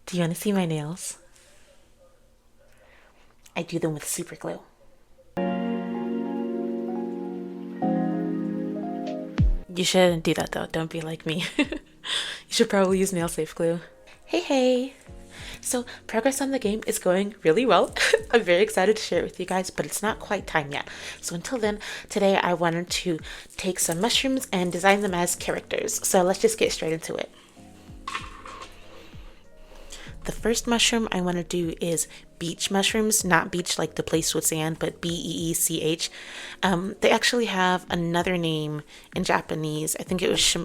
Do you want to see my nails? I do them with super glue. You shouldn't do that though. Don't be like me. You should probably use nail safe glue. Hey, hey. So, progress on the game is going really well. I'm very excited to share it with you guys, but it's not quite time yet. So, until then, today I wanted to take some mushrooms and design them as characters. So, let's just get straight into it. The first mushroom I want to do is beach mushrooms, not beach like the place with sand, but Beech. They actually have another name in Japanese. I think it was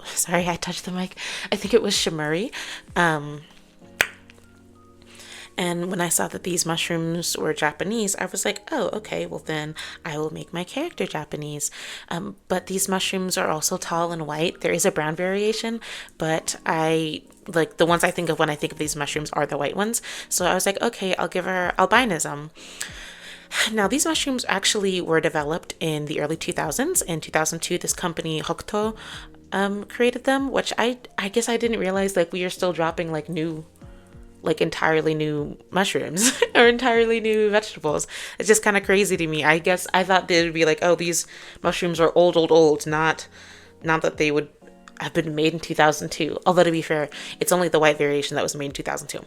sorry, I touched the mic. I think it was shimuri. And when I saw that these mushrooms were Japanese, I was like, oh, okay, well then I will make my character Japanese. But these mushrooms are also tall and white. There is a brown variation, but I like the ones I think of when I think of these mushrooms are the white ones. So I was like, okay, I'll give her albinism. Now, these mushrooms actually were developed in the early 2000s. In 2002, this company, Hokuto, created them, which I guess I didn't realize like we are still dropping like entirely new mushrooms or entirely new vegetables. It's just kind of crazy to me. I guess I thought they would be like, oh, these mushrooms are old, not that they would have been made in 2002. Although to be fair, it's only the white variation that was made in 2002.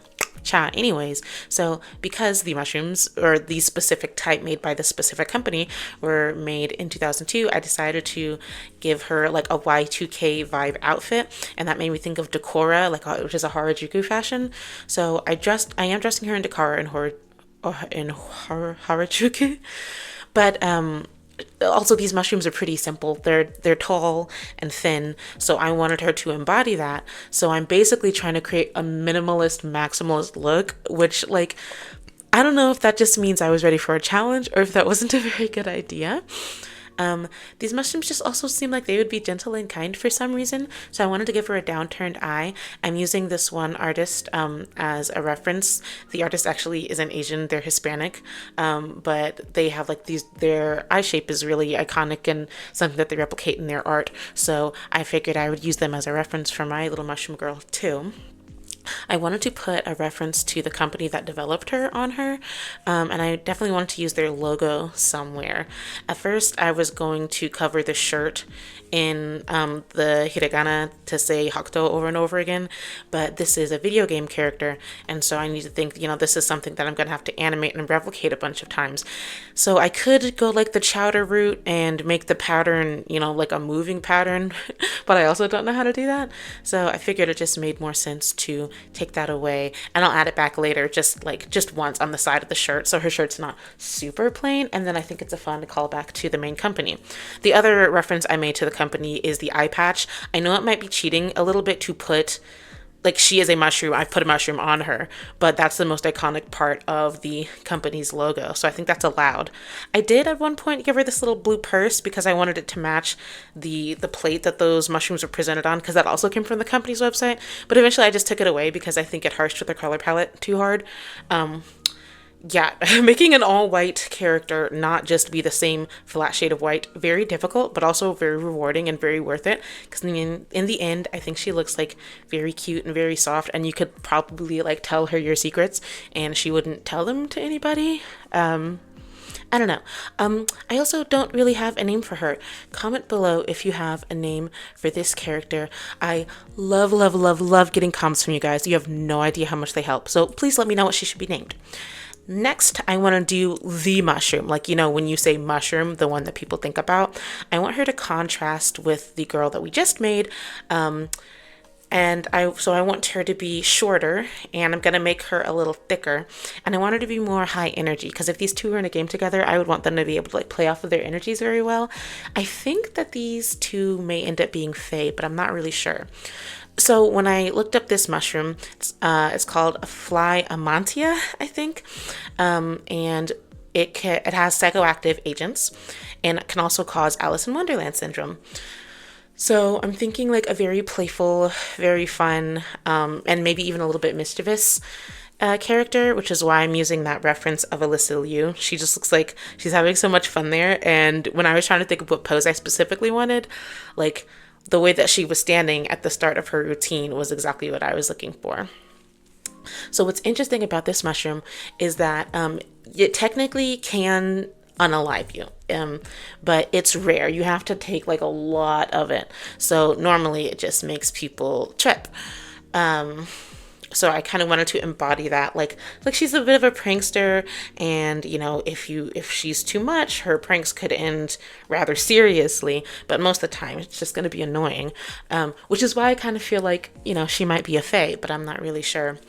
Anyways, so because the mushrooms or the specific type made by the specific company were made in 2002, I decided to give her like a Y2K vibe outfit, and that made me think of Decora, which is a Harajuku fashion. So I am dressing her in Decora in Harajuku, but also these mushrooms are pretty simple. They're tall and thin, so I wanted her to embody that. So I'm basically trying to create a minimalist maximalist look, which like I don't know if that just means I was ready for a challenge or if that wasn't a very good idea. These mushrooms just also seem like they would be gentle and kind for some reason, so I wanted to give her a downturned eye. I'm using this one artist as a reference. The artist actually isn't Asian, they're Hispanic, but they have like their eye shape is really iconic and something that they replicate in their art, so I figured I would use them as a reference for my little mushroom girl too. I wanted to put a reference to the company that developed her on her, and I definitely wanted to use their logo somewhere. At first, I was going to cover the shirt in the hiragana to say Hakuto over and over again, but this is a video game character, and so I need to think, this is something that I'm going to have to animate and replicate a bunch of times. So I could go like the chowder route and make the pattern, like a moving pattern, but I also don't know how to do that. So I figured it just made more sense to take that away, and I'll add it back later, just once on the side of the shirt, so her shirt's not super plain, and then I think it's a fun to call back to the main company. The other reference I made to the company is the eye patch. I know it might be cheating a little bit to put like she is a mushroom, I put a mushroom on her, but that's the most iconic part of the company's logo, so I think that's allowed. I did at one point give her this little blue purse because I wanted it to match the plate that those mushrooms were presented on, because that also came from the company's website, but eventually I just took it away because I think it harshed with their color palette too hard. Yeah, making an all-white character not just be the same flat shade of white, very difficult, but also very rewarding and very worth it. Because in the end, I think she looks like very cute and very soft, and you could probably like tell her your secrets, and she wouldn't tell them to anybody. I don't know. I also don't really have a name for her. Comment below if you have a name for this character. I love, love, love, love getting comments from you guys. You have no idea how much they help. So please let me know what she should be named. Next, I want to do the mushroom. Like, when you say mushroom, the one that people think about, I want her to contrast with the girl that we just made. So I want her to be shorter, and I'm going to make her a little thicker. And I want her to be more high energy, because if these two were in a game together, I would want them to be able to like play off of their energies very well. I think that these two may end up being Fae, but I'm not really sure. So when I looked up this mushroom, it's called a fly amantia, I think, and it has psychoactive agents, and it can also cause Alice in Wonderland syndrome. So I'm thinking like a very playful, very fun, and maybe even a little bit mischievous character, which is why I'm using that reference of Alyssa Liu. She just looks like she's having so much fun there, and when I was trying to think of what pose I specifically wanted, like the way that she was standing at the start of her routine was exactly what I was looking for. So what's interesting about this mushroom is that it technically can unalive you. But it's rare. You have to take like a lot of it. So normally it just makes people trip. So I kind of wanted to embody that, like she's a bit of a prankster, and if she's too much, her pranks could end rather seriously, but most of the time it's just going to be annoying, which is why I kind of feel like she might be a fae, but I'm not really sure.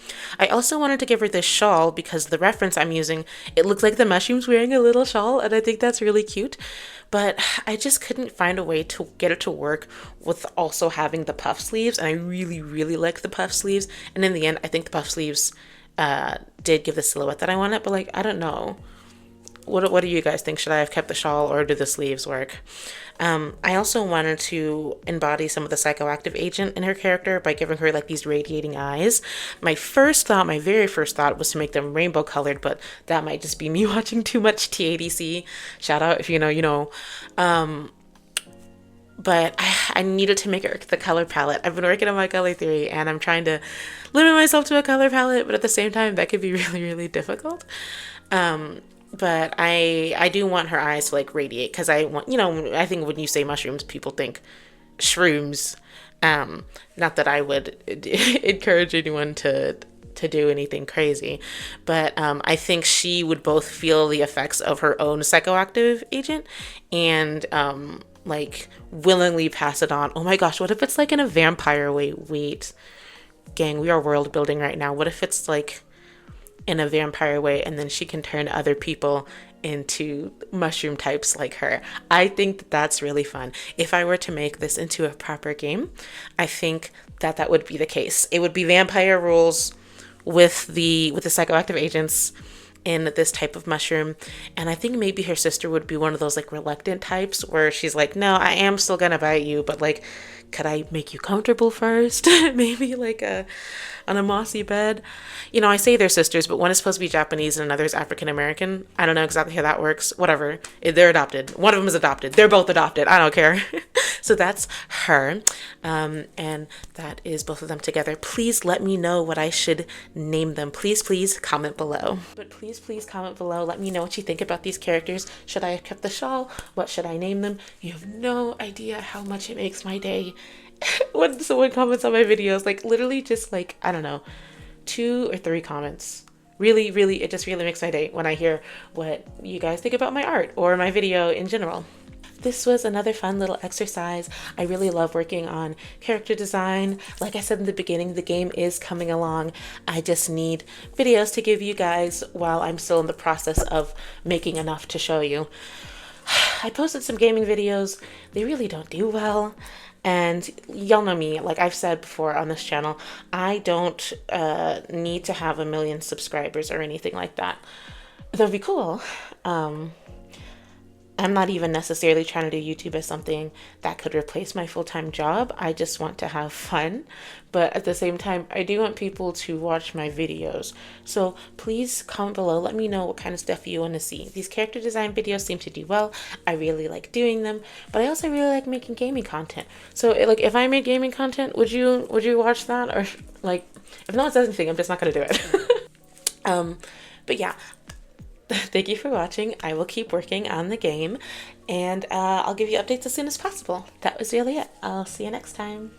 I also wanted to give her this shawl because the reference I'm using, it looks like the mushroom's wearing a little shawl, and I think that's really cute. But I just couldn't find a way to get it to work with also having the puff sleeves. And I really, really like the puff sleeves. And in the end, I think the puff sleeves did give the silhouette that I wanted. But like, I don't know. What do you guys think? Should I have kept the shawl or do the sleeves work? I also wanted to embody some of the psychoactive agent in her character by giving her like these radiating eyes. My very first thought was to make them rainbow colored, but that might just be me watching too much TADC. Shout out if you know, you know. But I needed to make it the color palette. I've been working on my color theory and I'm trying to limit myself to a color palette, but at the same time, that could be really, really difficult. But I do want her eyes to like radiate because I want, I think when you say mushrooms, people think shrooms. Not that I would encourage anyone to do anything crazy, but I think she would both feel the effects of her own psychoactive agent and like willingly pass it on. Oh my gosh, what if it's like in a vampire way? Wait, gang, we are world building right now. What if it's like in a vampire way and then she can turn other people into mushroom types like her? I think that that's really fun. If I were to make this into a proper game, I think that that would be the case. It would be vampire rules with the psychoactive agents in this type of mushroom, and I think maybe her sister would be one of those like reluctant types where she's like, no, I am still gonna bite you, but like, could I make you comfortable first? Maybe like on a mossy bed. I say they're sisters, but one is supposed to be Japanese and another is African American. I don't know exactly how that works. Whatever. They're adopted. One of them is adopted. They're both adopted. I don't care. So that's her. And that is both of them together. Please let me know what I should name them. Please, please comment below. But please, please comment below. Let me know what you think about these characters. Should I have kept the shawl? What should I name them? You have no idea how much it makes my day when someone comments on my videos. Like literally just like, I don't know, 2 or 3 comments. Really, really, it just really makes my day when I hear what you guys think about my art or my video in general. This was another fun little exercise. I really love working on character design. Like I said in the beginning, the game is coming along. I just need videos to give you guys while I'm still in the process of making enough to show you. I posted some gaming videos. They really don't do well. And y'all know me, like I've said before on this channel, I don't need to have 1 million subscribers or anything like that. That'd be cool. I'm not even necessarily trying to do YouTube as something that could replace my full-time job. I just want to have fun. But at the same time, I do want people to watch my videos. So please comment below. Let me know what kind of stuff you want to see. These character design videos seem to do well. I really like doing them. But I also really like making gaming content. So like if I made gaming content, would you watch that? Or like if no one says anything, I'm just not going to do it. But yeah. Thank you for watching. I will keep working on the game and I'll give you updates as soon as possible. That was really it. I'll see you next time.